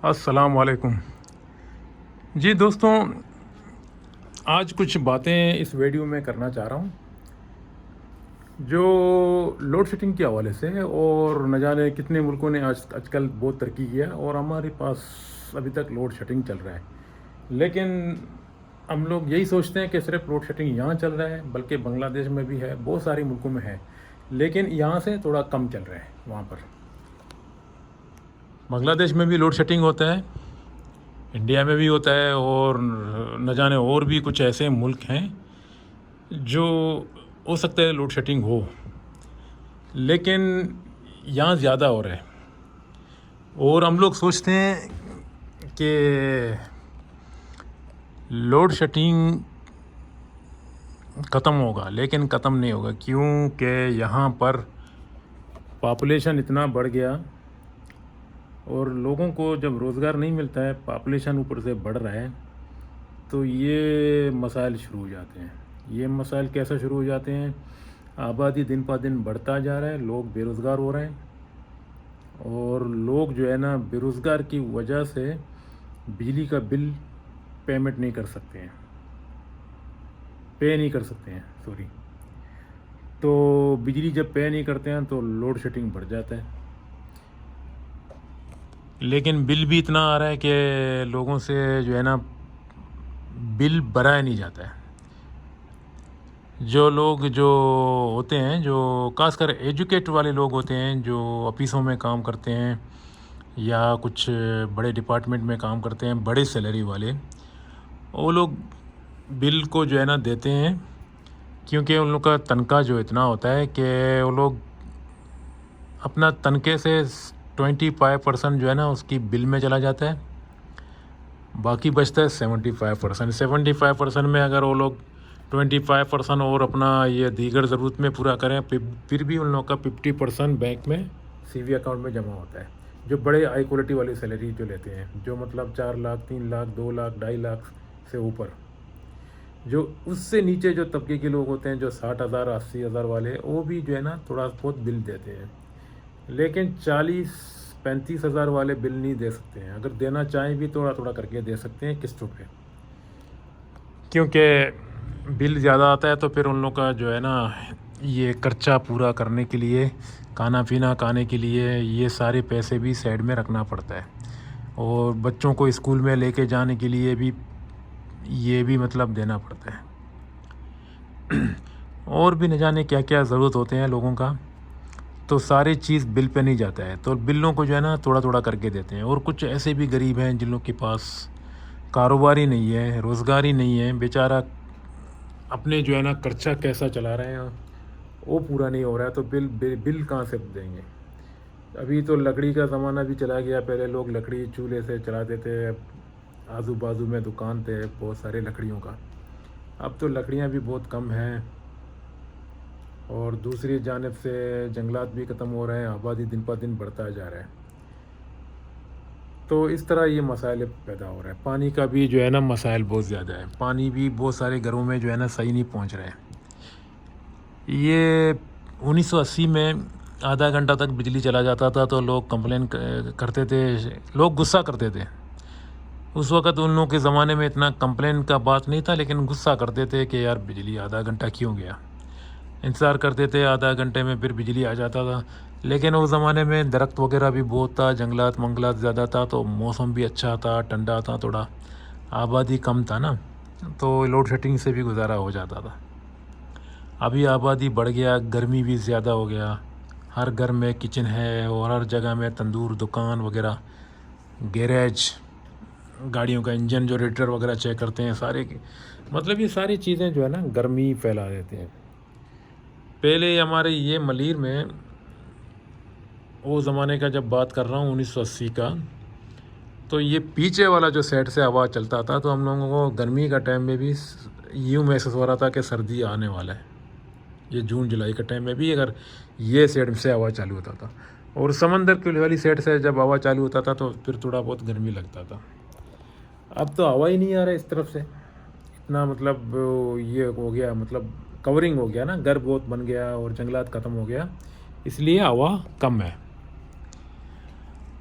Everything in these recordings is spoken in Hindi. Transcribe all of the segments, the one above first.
अस्सलाम वालेकुम। जी दोस्तों, आज कुछ बातें इस वीडियो में करना चाह रहा हूँ जो लोड शेडिंग के हवाले से है। और न जाने कितने मुल्कों ने आजकल बहुत तरक्की किया और हमारे पास अभी तक लोड शेडिंग चल रहा है। लेकिन हम लोग यही सोचते हैं कि सिर्फ लोड शेडिंग यहाँ चल रहा है, बल्कि बांग्लादेश में भी है, बहुत सारे मुल्कों में है, लेकिन यहाँ से थोड़ा कम चल रहा है। वहाँ पर बांग्लादेश में भी लोड शेडिंग होता है, इंडिया में भी होता है, और न जाने और भी कुछ ऐसे मुल्क हैं जो हो सकता है लोड शेडिंग हो, लेकिन यहाँ ज़्यादा हो रहा है। और हम लोग सोचते हैं कि लोड शेडिंग ख़त्म होगा, लेकिन ख़त्म नहीं होगा, क्योंकि यहाँ पर पॉपुलेशन इतना बढ़ गया और लोगों को जब रोज़गार नहीं मिलता है, पॉपुलेशन ऊपर से बढ़ रहा है, तो ये मसाइल शुरू हो जाते हैं। ये मसाइल कैसे शुरू हो जाते हैं? आबादी दिन पर दिन बढ़ता जा रहा है, लोग बेरोज़गार हो रहे हैं, और लोग जो है ना बेरोज़गार की वजह से बिजली का बिल पेमेंट नहीं कर सकते हैं, पे नहीं कर सकते हैं, सॉरी। तो बिजली जब पे नहीं करते हैं तो लोड शेडिंग बढ़ जाता है। लेकिन बिल भी इतना आ रहा है कि लोगों से जो है ना बिल भरा नहीं जाता है। जो लोग जो होते हैं, जो खासकर एजुकेट वाले लोग होते हैं, जो ऑफिसों में काम करते हैं या कुछ बड़े डिपार्टमेंट में काम करते हैं, बड़े सैलरी वाले, वो लोग बिल को जो है ना देते हैं, क्योंकि उन लोग का तनख्वाह जो इतना होता है कि वो लोग अपना तनख्वाह से 25% जो है ना उसकी बिल में चला जाता है, बाकी बचता है 75%। 75% में अगर वो लोग 25% और अपना ये दीगर ज़रूरत में पूरा करें, फिर भी उन लोगों का 50% बैंक में सीवी अकाउंट में जमा होता है। जो बड़े हाई क्वालिटी वाली सैलरी जो लेते हैं, जो मतलब 4 लाख, 3 लाख, 2 लाख, 2.5 लाख से ऊपर, जो उससे नीचे जो तबके के लोग होते हैं, जो 60,000, 80,000 वाले, वो भी जो है ना थोड़ा बहुत बिल देते हैं, लेकिन 40-35 हज़ार वाले बिल नहीं दे सकते हैं। अगर देना चाहें भी थोड़ा थोड़ा करके दे सकते हैं किस्तों पे, क्योंकि बिल ज़्यादा आता है तो फिर उन लोग का जो है ना ये खर्चा पूरा करने के लिए, खाना पीना खाने के लिए, ये सारे पैसे भी साइड में रखना पड़ता है। और बच्चों को स्कूल में लेके जाने के लिए भी ये भी मतलब देना पड़ता है। और भी न जाने क्या क्या ज़रूरत होते हैं लोगों का, तो सारी चीज़ बिल पे नहीं जाता है, तो बिलों को जो है ना थोड़ा थोड़ा करके देते हैं। और कुछ ऐसे भी गरीब हैं जिन लोग के पास कारोबार ही नहीं है, रोज़गार ही नहीं है, बेचारा अपने जो है ना खर्चा कैसा चला रहे हैं, वो पूरा नहीं हो रहा है, तो बिल कहाँ से देंगे? अभी तो लकड़ी का ज़माना भी चला गया। पहले लोग लकड़ी चूल्हे से चलाते थे, आजू बाजू में दुकान थे बहुत सारे लकड़ियों का। अब तो लकड़ियाँ भी बहुत कम हैं, और दूसरी जानिब से जंगलात भी ख़त्म हो रहे हैं, आबादी दिन पर दिन बढ़ता जा रहा है। तो इस तरह ये मसाइल पैदा हो रहा है। पानी का भी जो है ना मसाइल बहुत ज़्यादा है, पानी भी बहुत सारे घरों में जो है ना सही नहीं पहुंच रहा है। ये 1980 में आधा घंटा तक बिजली चला जाता था तो लोग कंप्लेन करते थे, लोग गुस्सा करते थे। उस वक़्त उन लोगों के ज़माने में इतना कंप्लेन का बात नहीं था, लेकिन गुस्सा करते थे कि यार बिजली आधा घंटा क्यों गया। इंतज़ार करते थे, आधा घंटे में फिर बिजली आ जाता था। लेकिन उस ज़माने में दरख्त वगैरह भी बहुत था, जंगलात मंगलात ज़्यादा था, तो मौसम भी अच्छा था, ठंडा था, थोड़ा आबादी कम था ना, तो लोड शेडिंग से भी गुजारा हो जाता था। अभी आबादी बढ़ गया, गर्मी भी ज़्यादा हो गया, हर घर में किचन है और हर जगह में तंदूर, दुकान वगैरह, गैरेज, गाड़ियों का इंजन जो रेडिएटर वगैरह चेक करते हैं, सारे मतलब ये सारी चीज़ें जो है ना गर्मी फैला देते हैं। पहले हमारे ये मलीर में, वो ज़माने का जब बात कर रहा हूँ 1980 का, तो ये पीछे वाला जो साइड से हवा चलता था, तो हम लोगों को गर्मी का टाइम में भी यूँ महसूस हो रहा था कि सर्दी आने वाला है। ये जून जुलाई के टाइम में भी अगर ये साइड से हवा चालू होता था, और समंदर की वाली साइड से जब हवा चालू होता था तो फिर थोड़ा बहुत गर्मी लगता था। अब तो हवा ही नहीं आ रहा इस तरफ से, इतना मतलब ये हो गया, मतलब कवरिंग हो गया ना, घर बहुत बन गया और जंगलात ख़त्म हो गया, इसलिए हवा कम है।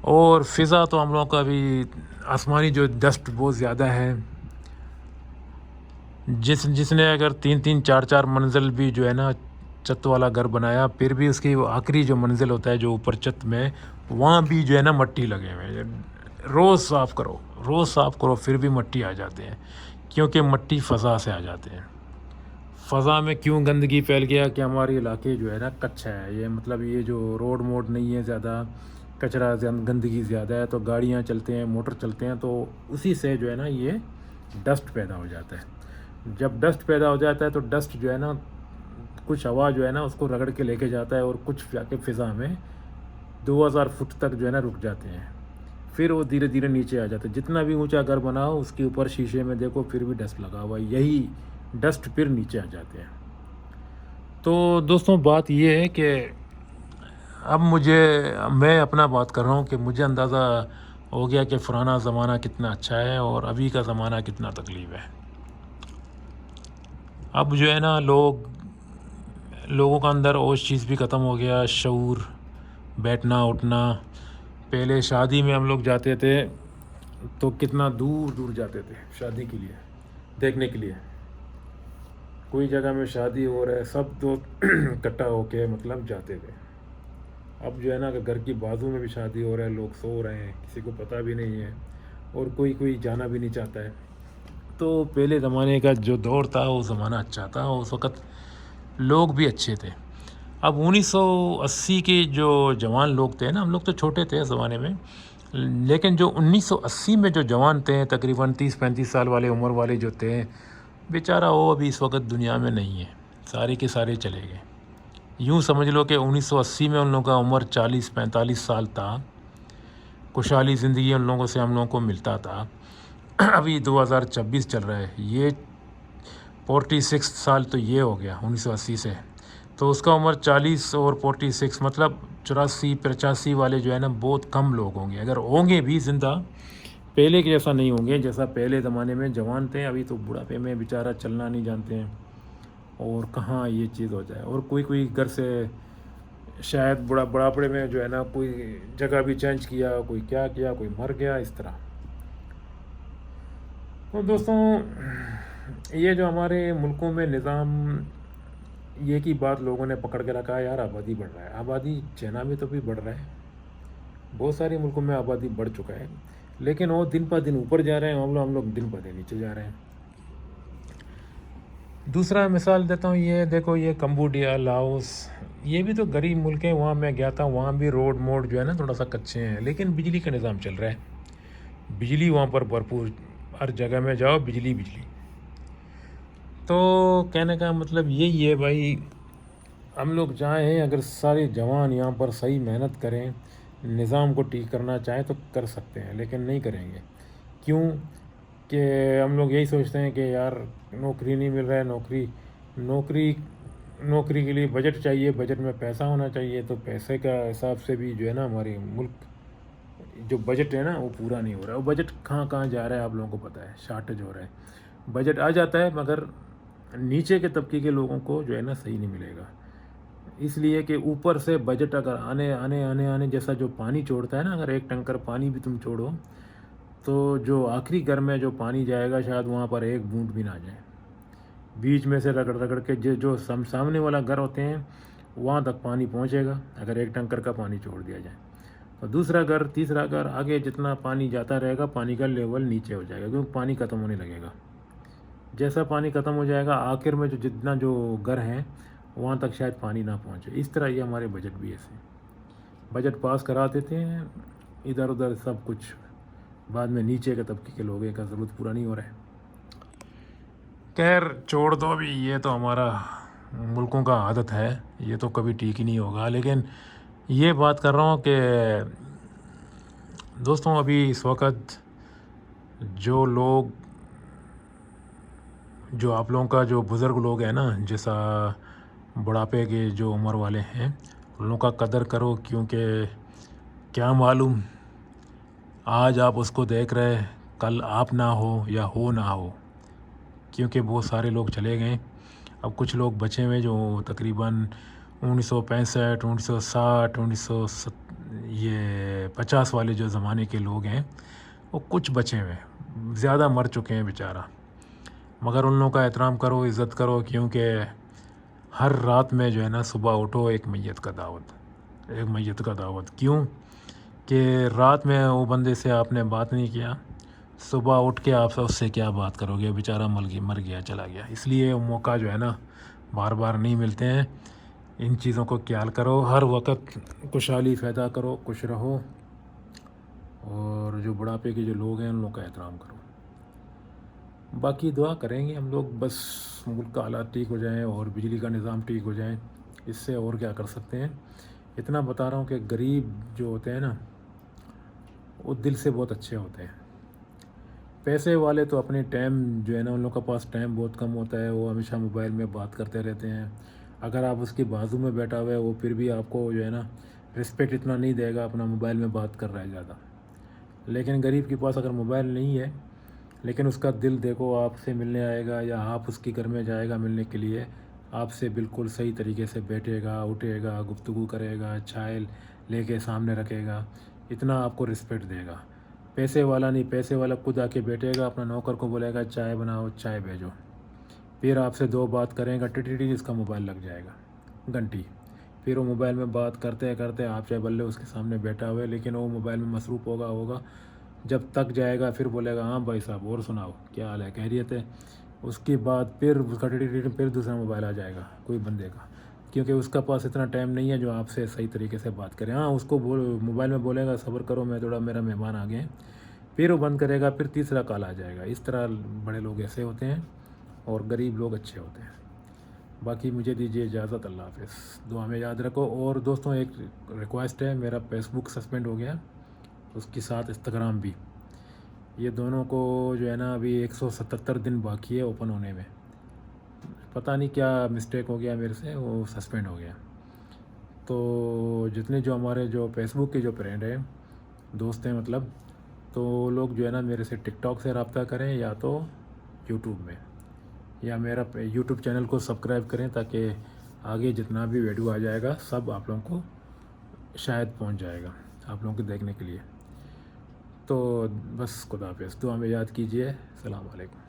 और फ़िज़ा तो हम लोगों का अभी आसमानी जो डस्ट बहुत ज़्यादा है, जिसने अगर 3-3 4-4 मंजिल भी जो है ना छत वाला घर बनाया, फिर भी उसकी वो आखिरी जो मंजिल होता है जो ऊपर छत में, वहाँ भी जो है ना मट्टी लगे हुए हैं। रोज़ साफ़ करो फिर भी मट्टी आ जाते हैं, क्योंकि मट्टी फ़ज़ा से आ जाते हैं। फ़ज़ा में क्यों गंदगी फैल गया कि हमारे इलाके जो है ना कच्चा है, ये मतलब ये जो रोड मोड नहीं है, ज़्यादा कचरा गंदगी ज़्यादा है, तो गाड़ियाँ चलते हैं, मोटर चलते हैं, तो उसी से जो है ना ये डस्ट पैदा हो जाता है। जब डस्ट पैदा हो जाता है तो डस्ट जो है ना कुछ हवा जो है ना उसको रगड़ के लेके जाता है, और कुछ जाके फ़िज़ा में 2000 फुट तक जो है ना रुक जाते हैं, फिर वो धीरे धीरे नीचे आ जाते हैं। जितना भी ऊंचा घर बनाओ उसके ऊपर शीशे में देखो फिर भी डस्ट लगा हुआ है, यही डस्ट फिर नीचे आ जाते हैं। तो दोस्तों बात ये है कि अब मैं अपना बात कर रहा हूँ कि मुझे अंदाज़ा हो गया कि पुराना ज़माना कितना अच्छा है और अभी का ज़माना कितना तकलीफ़ है। अब जो है ना लोगों का अंदर वो चीज़ भी ख़त्म हो गया, शऊर, बैठना उठना। पहले शादी में हम लोग जाते थे तो कितना दूर दूर जाते थे शादी के लिए, देखने के लिए। कोई जगह में शादी हो रहा है, सब दोस्त इकट्ठा होके मतलब जाते थे। अब जो है ना कि घर की बाजू में भी शादी हो रहा है, लोग सो रहे हैं, किसी को पता भी नहीं है, और कोई जाना भी नहीं चाहता है। तो पहले ज़माने का जो दौर था वो ज़माना अच्छा था, उस वक़्त लोग भी अच्छे थे। अब 1980 के जो जवान लोग थे ना, हम लोग तो छोटे थे उस ज़माने में, लेकिन जो 1980 में जो जवान थे तकरीबन 30-35 साल वाले उम्र वाले जो थे, बेचारा वो अभी इस वक्त दुनिया में नहीं है, सारे के सारे चले गए। यूँ समझ लो कि 1980 में उन लोगों का उम्र 40-45 साल था, खुशहाली ज़िंदगी उन लोगों से हम लोगों को मिलता था। अभी 2026 चल रहा है, ये 46 साल तो ये हो गया 1980 से, तो उसका उम्र 40 और 46 मतलब 84-85 वाले जो है ना बहुत कम लोग होंगे, अगर होंगे भी ज़िंदा पहले के जैसा नहीं होंगे जैसा पहले ज़माने में जवान थे। अभी तो बुढ़ापे में बेचारा चलना नहीं जानते हैं, और कहाँ ये चीज़ हो जाए। और कोई घर से शायद बुढ़ापे में जो है ना कोई जगह भी चेंज किया, कोई क्या किया, कोई मर गया, इस तरह। तो दोस्तों ये जो हमारे मुल्कों में निज़ाम, ये की बात लोगों ने पकड़ के रखा है, यार आबादी बढ़ रहा है। आबादी चाइना में तो भी बढ़ रहा है, बहुत सारे मुल्कों में आबादी बढ़ चुका है, लेकिन वो दिन पर दिन ऊपर जा रहे हैं, हम लोग दिन पर दिन नीचे जा रहे हैं। दूसरा मिसाल देता हूँ, ये देखो, ये कंबोडिया, लाओस, ये भी तो गरीब मुल्क हैं। वहाँ मैं गया था, वहाँ भी रोड मोड जो है ना थोड़ा सा कच्चे हैं, लेकिन बिजली का निज़ाम चल रहा है। बिजली वहाँ पर भरपूर, हर जगह में जाओ बिजली बिजली। तो कहने का मतलब यही है भाई, हम लोग चाहें अगर सारे जवान यहाँ पर सही मेहनत करें, निज़ाम को ठीक करना चाहें तो कर सकते हैं, लेकिन नहीं करेंगे। क्यों कि हम लोग यही सोचते हैं कि यार नौकरी नहीं मिल रहा है, नौकरी के लिए बजट चाहिए, बजट में पैसा होना चाहिए। तो पैसे का हिसाब से भी जो है ना हमारे मुल्क जो बजट है ना वो पूरा नहीं हो रहा है। वो बजट कहाँ कहाँ जा रहा है आप लोगों को पता है, शार्टेज हो रहा है। बजट आ जाता है मगर नीचे के तबके के लोगों को जो है ना सही नहीं मिलेगा, इसलिए कि ऊपर से बजट अगर आने जैसा जो पानी छोड़ता है ना, अगर एक टंकर पानी भी तुम छोड़ो तो जो आखिरी घर में जो पानी जाएगा शायद वहाँ पर एक बूंद भी ना जाए। बीच में से रगड़ रगड़ के जो सामने वाला घर होते हैं वहाँ तक पानी पहुँचेगा अगर एक टंकर का पानी छोड़ दिया जाए। तो दूसरा घर, तीसरा घर, आगे जितना पानी जाता रहेगा पानी का लेवल नीचे हो जाएगा, क्योंकि पानी ख़त्म होने लगेगा। जैसा पानी ख़त्म हो जाएगा आखिर में जितना जो घर हैं वहाँ तक शायद पानी ना पहुँचे। इस तरह ये हमारे बजट भी ऐसे बजट पास करा देते हैं इधर उधर सब कुछ, बाद में नीचे के तबके के लोगों का ज़रूरत पूरा नहीं हो रहा है। खैर छोड़ दो अभी, ये तो हमारा मुल्कों का आदत है, ये तो कभी ठीक ही नहीं होगा। लेकिन ये बात कर रहा हूँ कि दोस्तों अभी इस वक्त जो आप लोगों का जो बुज़ुर्ग लोग हैं ना, जैसा बुढ़ापे के जो उम्र वाले हैं, उन लोगों का कदर करो, क्योंकि क्या मालूम आज आप उसको देख रहे, कल आप ना हो या हो ना हो, क्योंकि बहुत सारे लोग चले गए। अब कुछ लोग बचे हुए जो तकरीबन 1965, 1960, ये 50 वाले जो ज़माने के लोग हैं वो कुछ बचे हुए हैं, ज़्यादा मर चुके हैं बेचारा। मगर उन लोगों का एहतराम करो, इज़्ज़त करो, क्योंकि हर रात में जो है ना सुबह उठो एक मैयत का दावत। क्यों कि रात में वो बंदे से आपने बात नहीं किया, सुबह उठ के आप उससे क्या बात करोगे, बेचारा मर गया चला गया। इसलिए वो मौका जो है ना बार बार नहीं मिलते हैं। इन चीज़ों को ख्याल करो, हर वक्त खुशहाली पैदा करो, खुश रहो, और जो बुढ़ापे के जो लोग हैं उन लोगों का एहतराम करो। बाकी दुआ करेंगे हम लोग, बस मुल्क का हालात ठीक हो जाएं और बिजली का निज़ाम ठीक हो जाए, इससे और क्या कर सकते हैं। इतना बता रहा हूँ कि गरीब जो होते हैं ना वो दिल से बहुत अच्छे होते हैं। पैसे वाले तो अपने टाइम जो है ना, उन लोगों के पास टाइम बहुत कम होता है, वो हमेशा मोबाइल में बात करते रहते हैं। अगर आप उसके बाजू में बैठा हुआ है वो फिर भी आपको जो है ना रिस्पेक्ट इतना नहीं देगा, अपना मोबाइल में बात कर रहा है ज़्यादा। लेकिन गरीब के पास अगर मोबाइल नहीं है लेकिन उसका दिल देखो आपसे मिलने आएगा, या आप उसके घर में जाएगा मिलने के लिए, आपसे बिल्कुल सही तरीके से बैठेगा, उठेगा, गुफ्तगू करेगा, चाय लेके सामने रखेगा, इतना आपको रिस्पेक्ट देगा। पैसे वाला नहीं, पैसे वाला खुद आके बैठेगा, अपना नौकर को बोलेगा चाय बनाओ, चाय भेजो, फिर आपसे दो बात करेगा, टिटी इसका मोबाइल लग जाएगा घंटी। फिर वो मोबाइल में बात करते करते आप चाहे बल्ले उसके सामने बैठा हुआ है लेकिन वो मोबाइल में मसरूफ़ होगा। जब तक जाएगा फिर बोलेगा हाँ भाई साहब और सुनाओ क्या हाल है, खैरियत है। उसके बाद फिर उसका फिर दूसरा मोबाइल आ जाएगा कोई बंदे का, क्योंकि उसका पास इतना टाइम नहीं है जो आपसे सही तरीके से बात करे। हाँ उसको मोबाइल में बोलेगा सब्र करो मैं थोड़ा, मेरा मेहमान आ गए हैं, फिर वो बंद करेगा, फिर तीसरा कॉल आ जाएगा। इस तरह बड़े लोग ऐसे होते हैं और गरीब लोग अच्छे होते हैं। बाकी मुझे दीजिए इजाज़त, अल्लाह हाफ़िज़, दुआ में याद रखो। और दोस्तों एक रिक्वेस्ट है, मेरा फेसबुक सस्पेंड हो गया, उसके साथ इंस्टाग्राम भी, ये दोनों को जो है ना अभी 177 दिन बाकी है ओपन होने में। पता नहीं क्या मिस्टेक हो गया मेरे से, वो सस्पेंड हो गया। तो जितने जो हमारे जो फेसबुक के जो फ्रेंड हैं, दोस्त हैं मतलब, तो लोग जो है ना मेरे से टिकटॉक से रब्ता करें या तो यूट्यूब में, या मेरा यूट्यूब चैनल को सब्सक्राइब करें ताकि आगे जितना भी वीडियो आ जाएगा सब आप लोगों को शायद पहुंच जाएगा आप लोगों को देखने के लिए। तो बस खुदा हाफ़िज़, दुआ में याद कीजिए। सलाम अलैकुम।